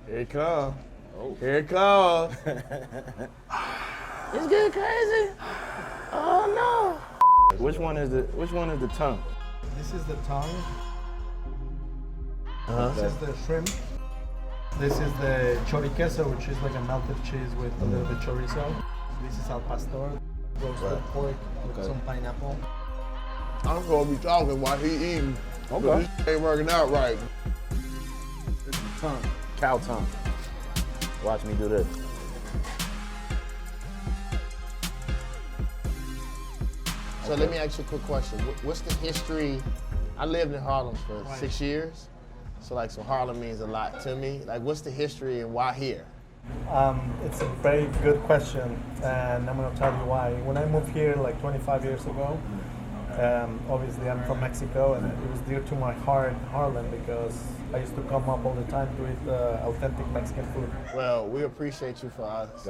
Here it comes. Oh. Here it comes. It's getting crazy. Oh no. Which one is the tongue? This is the tongue. Uh-huh. This is the shrimp. This is the Chori-Queso, which is like a melted cheese with a little bit chorizo. This is al pastor, roasted pork with some pineapple. I'm gonna be talking while he eating. Okay. This ain't working out right. This is tongue. Cow tongue. Watch me do this. So let me ask you a quick question. What's the history? I lived in Harlem for 6 years. So Harlem means a lot to me. Like, what's the history and why here? It's a very good question, and I'm gonna tell you why. When I moved here like 25 years ago, obviously I'm from Mexico, and it was dear to my heart, Harlem, because I used to come up all the time to eat authentic Mexican food. Well, we appreciate you for us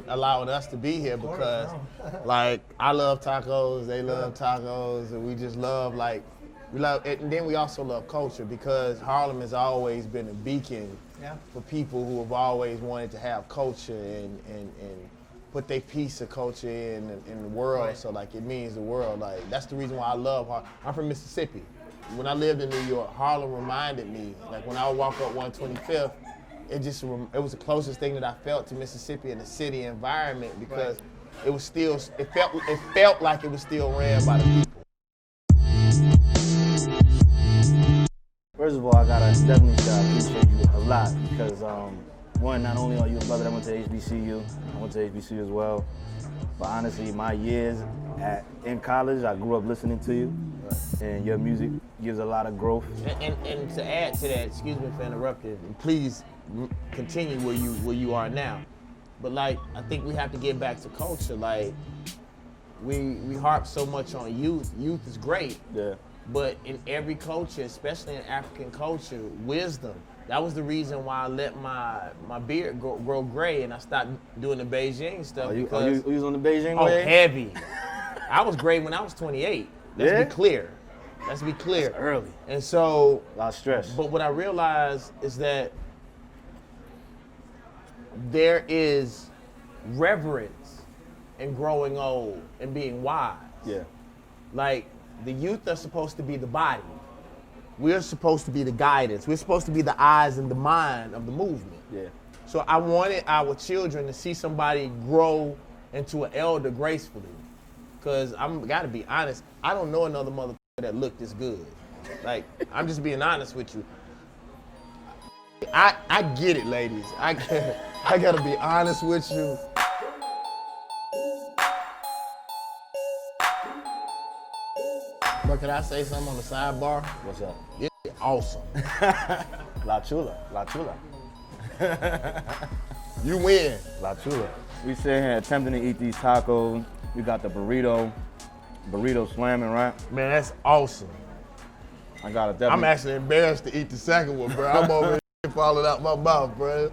allowing us to be here because, like, I love tacos, they love tacos, and we just love we love it. And then we also love culture because Harlem has always been a beacon for people who have always wanted to have culture and put their piece of culture in the world. Right. So it means the world. Like, that's the reason why I love Harlem. I'm from Mississippi. When I lived in New York, Harlem reminded me, like when I would walk up 125th, it was the closest thing that I felt to Mississippi and the city environment because it felt like it was still ran by the people. First of all, I gotta definitely say I appreciate you a lot because one, not only are you a brother that went to HBCU, I went to HBCU as well, but honestly, my years in college, I grew up listening to you, and your music gives a lot of growth. And to add to that, excuse me for interrupting, and please continue where you are now. But I think we have to get back to culture. Like, we harp so much on youth. Youth is great. Yeah. But in every culture, especially in African culture, wisdom. That was the reason why I let my beard grow gray and I stopped doing the Beijing stuff. You was on the Beijing way? Oh, heavy. I was gray when I was 28. Let's be clear. That's early. And so, a lot of stress. But what I realized is that there is reverence in growing old and being wise. Yeah. Like, the youth are supposed to be the body. We're supposed to be the guidance. We're supposed to be the eyes and the mind of the movement. Yeah. So I wanted our children to see somebody grow into an elder gracefully. Because I'm gotta be honest, I don't know another motherfucker that looked this good. Like, I'm just being honest with you. I get it, ladies. I gotta be honest with you. But can I say something on the sidebar? What's up? It's awesome. La Chula. You win. La Chula. We sitting here attempting to eat these tacos. We got the burrito slamming, right? Man, that's awesome. I got it. Definitely. I'm actually embarrassed to eat the second one, bro. I'm over here falling out my mouth, bro.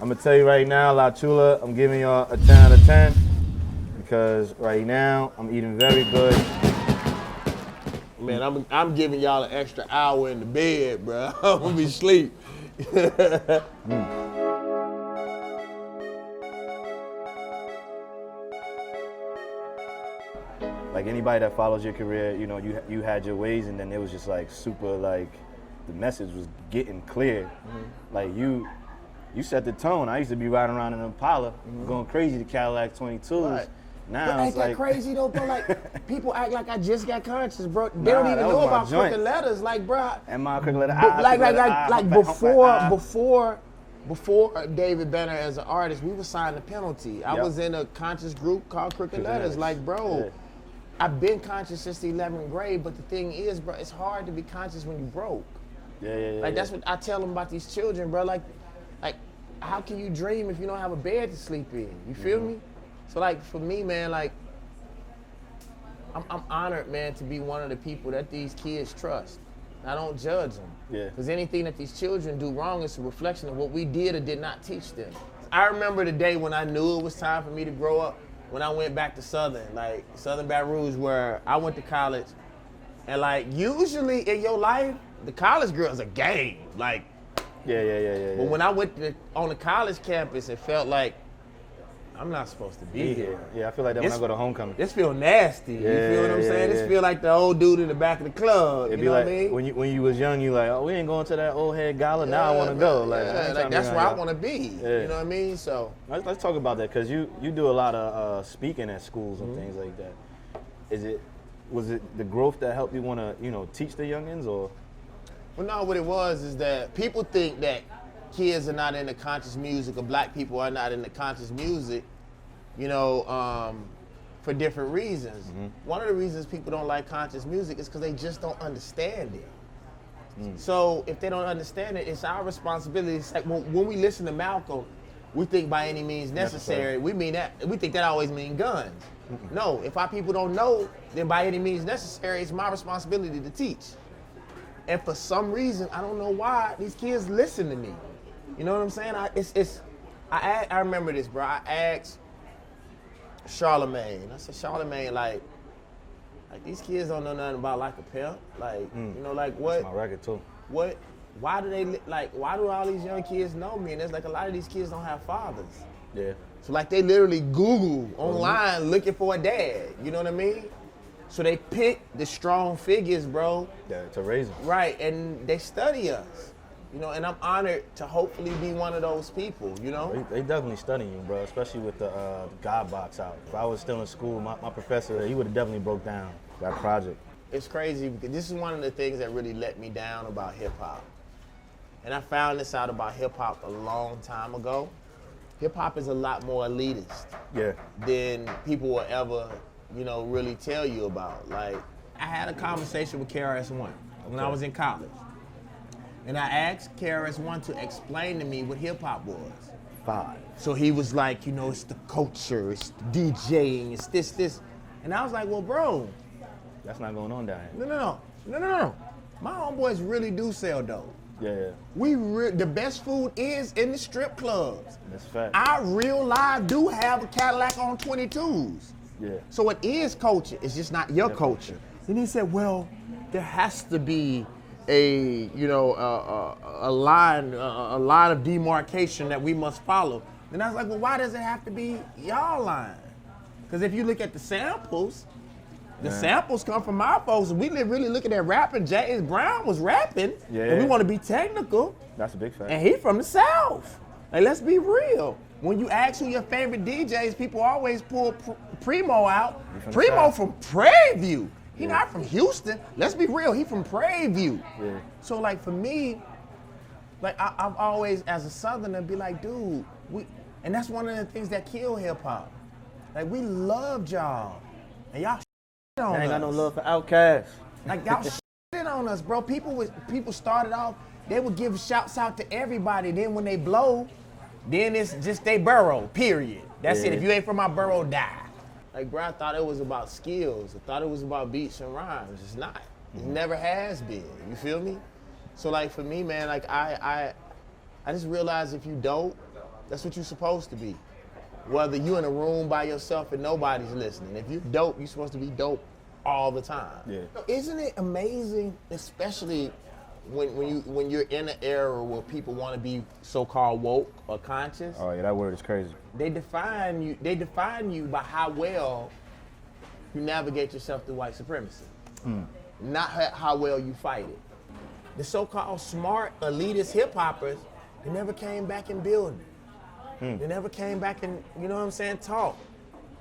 I'm gonna tell you right now, La Chula, I'm giving y'all a 10 out of 10 because right now I'm eating very good. Man, I'm giving y'all an extra hour in the bed, bro. I'm gonna be asleep. Like anybody that follows your career, you know, you had your ways, and then it was just like super, like the message was getting clear. Mm-hmm. Like you set the tone. I used to be riding around in an Impala, going crazy to Cadillac 22s. Right. Now but ain't that crazy though, bro? Like, people act like I just got conscious, bro. They don't even know about crooked letters, like, bro. And my crooked letter. Before David Banner as an artist, we were signed a penalty. I was in a conscious group called Crooked Letters. Like, bro, I've been conscious since the 11th grade, but the thing is, bro, it's hard to be conscious when you broke. Like, that's what I tell them about these children, bro. Like, how can you dream if you don't have a bed to sleep in? You feel me? So, like, for me, man, like, I'm honored, man, to be one of the people that these kids trust. I don't judge them. Because anything that these children do wrong is a reflection of what we did or did not teach them. I remember the day when I knew it was time for me to grow up, when I went back to Southern Baton Rouge, where I went to college. And, like, usually in your life, the college girls are game. Like, Yeah. But when I went on the college campus, it felt like I'm not supposed to be here. Yeah, I feel like that when I go to homecoming. This feel nasty. You feel what I'm saying? This feel like the old dude in the back of the club. It'd you be know like what I mean? when you was young, you like, oh, we ain't going to that old head gala. Now I want to go. Like that's where I want to be. Yeah. You know what I mean? So let's talk about that, because you do a lot of speaking at schools and things like that. Was it the growth that helped you want to teach the youngins, or? Well, no, what it was is that people think that kids are not into conscious music, or black people are not into conscious music, for different reasons. One of the reasons people don't like conscious music is because they just don't understand it. So if they don't understand it, it's our responsibility. It's like when we listen to Malcolm, we think by any means necessary. We mean that. We think that always means guns. No, if our people don't know, then by any means necessary, it's my responsibility to teach. And for some reason, I don't know why, these kids listen to me. You know what I'm saying? I remember this, bro. I asked Charlemagne. I said, Charlemagne, like these kids don't know nothing about like a pimp. Like, what? That's my record too. What? Why do why do all these young kids know me? And it's like a lot of these kids don't have fathers. Yeah. So like they literally Google online looking for a dad. You know what I mean? So they pick the strong figures, bro. Yeah, to raise them. Right, and they study us. And I'm honored to hopefully be one of those people, They definitely study you, bro, especially with the God box out. If I was still in school, my professor, he would have definitely broke down that project. It's crazy because this is one of the things that really let me down about hip hop. And I found this out about hip hop a long time ago. Hip hop is a lot more elitist than people will ever, really tell you about. Like, I had a conversation with KRS-one when I was in college. And I asked KRS-one to explain to me what hip hop was. 5. So he was like, it's the culture, it's the DJing, it's this. And I was like, well, bro. That's not going on down here. No. My homeboys really do sell dope. Yeah. The best food is in the strip clubs. That's a fact. Our real life do have a Cadillac on 22s. Yeah. So it is culture. It's just not your culture. Then he said, well, there has to be a line of demarcation that we must follow. Then I was like, well, why does it have to be y'all line? Because if you look at the samples, the samples come from our folks. We really looking at rapping. James Brown was rapping, and we want to be technical. That's a big fact. And he from the South. Like, let's be real. When you ask who your favorite DJs, people always pull Primo out. Primo from Prairie View. He not from Houston. Let's be real. He from Prairie View. Yeah. So, like, for me, like, I've always, as a Southerner, be like, dude, and that's one of the things that kill hip hop. Like, we loved y'all, and y'all on us. Ain't got no love for Outkast. Like, y'all shit on us, bro. People started off, they would give shouts out to everybody. Then when they blow, then it's just they borough, period. That's it. If you ain't from my borough, die. Like, bro, I thought it was about skills. I thought it was about beats and rhymes. It's not. It never has been. You feel me? So, like, for me, man, like, I just realized if you dope, that's what you're supposed to be. Whether you in a room by yourself and nobody's listening. If you're dope, you're supposed to be dope all the time. Yeah. Isn't it amazing, especially when you're in an era where people want to be so-called woke or conscious? Oh yeah, that word is crazy. They define you by how well you navigate yourself through white supremacy, not how well you fight it. The so-called smart elitist hip hoppers, they never came back and building. They never came back and, talk.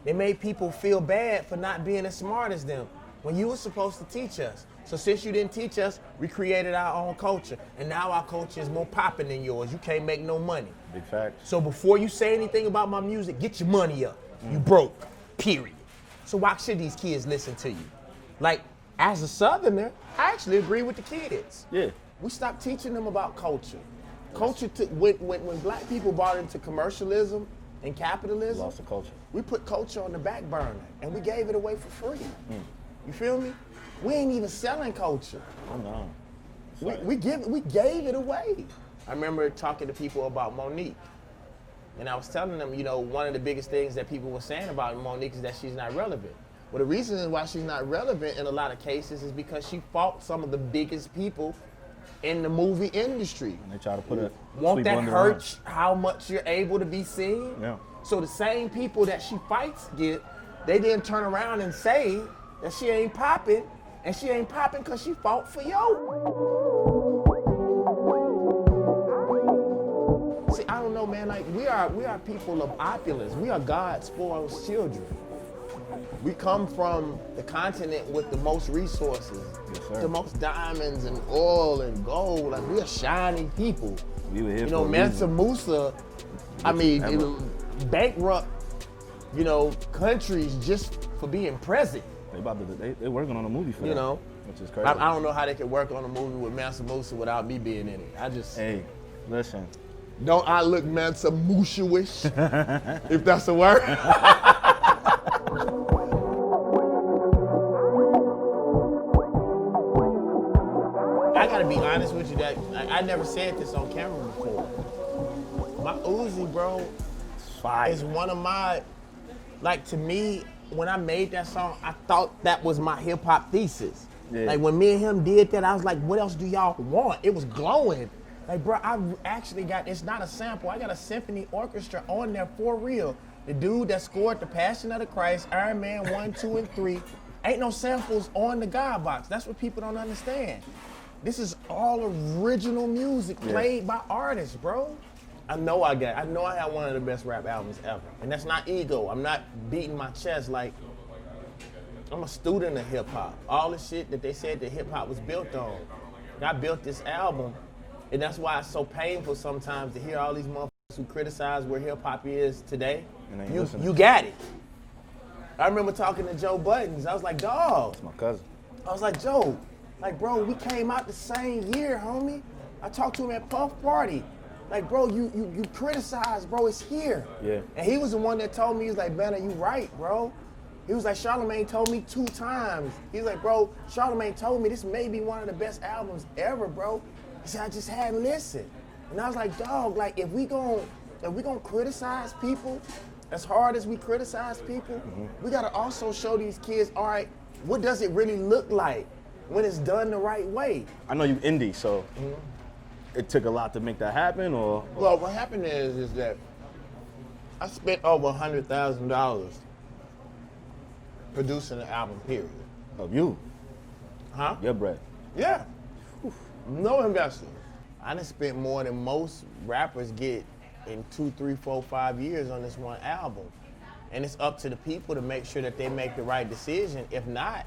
They made people feel bad for not being as smart as them when you were supposed to teach us. So since you didn't teach us, we created our own culture. And now our culture is more popping than yours. You can't make no money. Big fact. So before you say anything about my music, get your money up. You broke, period. So why should these kids listen to you? Like, as a Southerner, I actually agree with the kids. Yeah. We stopped teaching them about culture. Culture, when black people bought into commercialism and capitalism, Lost the culture. we put culture on the back burner and we gave it away for free. You feel me? We ain't even selling culture. Oh no. We gave it away. I remember talking to people about Monique. And I was telling them, one of the biggest things that people were saying about Monique is that she's not relevant. Well, the reason why she's not relevant in a lot of cases is because she fought some of the biggest people in the movie industry. And they try to put it. Won't that hurt how much you're able to be seen? Yeah. So the same people that she fights get, they then turn around and say that she ain't popping, and she ain't popping because she fought for yo. See, I don't know, man. Like we are people of opulence. We are God's spoiled children. We come from the continent with the most resources, yes, the most diamonds and oil and gold. Like we are shiny people. We were here you know, Mansa Musa, I mean, bankrupt, you know, countries just for being present. They working on a movie for that. You know, which is crazy. I don't know how they could work on a movie with Mansa Musa without me being in it. Hey, listen. Don't I look Mansa Musa-ish, if that's a word? I gotta be honest with you that I never said this on camera before. My Uzi, bro, is one of my, like to me, when I made that song, I thought that was my hip hop thesis. Yeah. Like when me and him did that, I was like, what else do y'all want? It was glowing. Like, bro, I actually got, it's not a sample, I got a symphony orchestra on there for real. The dude that scored The Passion of the Christ, Iron Man 1, 2, and 3, ain't no samples on the God box. That's what people don't understand. This is all original music played by artists, bro. I know I have one of the best rap albums ever. And that's not ego. I'm not beating my chest like, I'm a student of hip hop. All the shit that they said that hip hop was built on. I built this album, and that's why it's so painful sometimes to hear all these motherfuckers who criticize where hip hop is today. You got it. I remember talking to Joe Budden. I was like, dog. That's my cousin. I was like, Joe, like, bro, we came out the same year, homie. I talked to him at Puff Party. Like, bro, you criticize, bro, it's here. Yeah. And he was the one that told me, he was like, Banner, you right, bro. He was like, Charlemagne told me 2 times. He's like, bro, Charlemagne told me this may be one of the best albums ever, bro. He said, I just hadn't listened. And I was like, dog, like, if we gonna criticize people as hard as we criticize people, we gotta also show these kids, all right, what does it really look like when it's done the right way? I know you indie, so it took a lot to make that happen, or? Well, what happened is that I spent over $100,000 producing an album, period. Of you? Huh? Your bread. Yeah. No investors. I done spent more than most rappers get in 2, 3, 4, 5 years on this one album. And it's up to the people to make sure that they make the right decision. If not,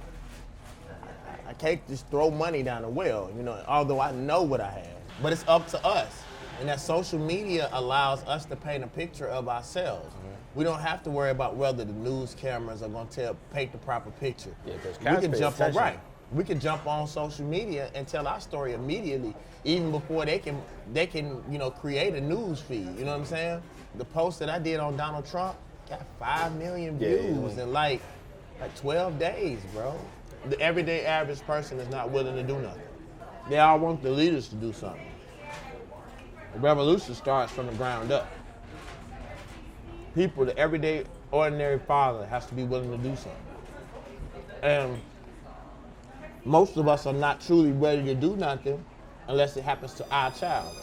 I can't just throw money down the well, you know, although I know what I have. But it's up to us. And that social media allows us to paint a picture of ourselves. We don't have to worry about whether the news cameras are going to paint the proper picture. Yeah, we can jump on, right. We can jump on social media and tell our story immediately, even before they can, you know, create a news feed. You know what I'm saying? The post that I did on Donald Trump got 5 million views in like 12 days, bro. The everyday average person is not willing to do nothing. They all want the leaders to do something. The revolution starts from the ground up. People, the everyday, ordinary father has to be willing to do something. And most of us are not truly ready to do nothing unless it happens to our child.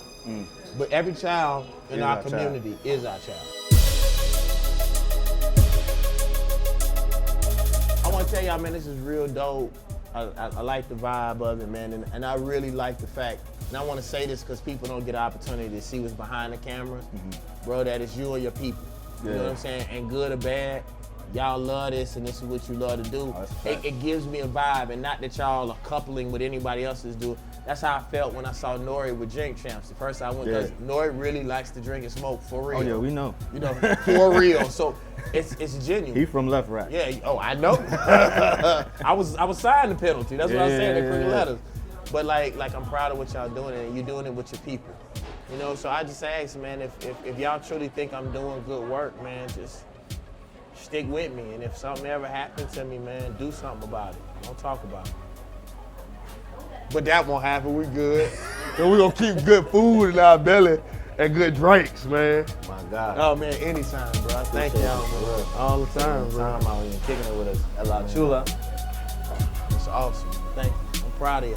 But every child in our community is our child. I want to tell y'all, man, this is real dope. I like the vibe of it, man, and I really like the fact, and I want to say this because people don't get an opportunity to see what's behind the cameras. Bro, that is you and your people. You know what I'm saying? And good or bad, y'all love this and this is what you love to do. It gives me a vibe, and not that y'all are coupling with anybody else's do. That's how I felt when I saw Nori with Drink Champs. The first I went, because Nori really likes to drink and smoke for real. Oh yeah, we know. You know, for real. So it's genuine. He from Left Rack. Yeah, oh, I know. I was signing the penalty. That's what I was saying, they put the letters. But like I'm proud of what y'all doing, and you're doing it with your people. You know, so I just ask, man, if y'all truly think I'm doing good work, man, just stick with me. And if something ever happens to me, man, do something about it. Don't talk about it. But that won't happen, we good. And we're gonna keep good food in our belly and good drinks, man. My God. Oh man, anytime, bro. I thank y'all, man. All the time, bro. Out here kicking it with us at La Chula. It's awesome. Thank you. I'm proud of you.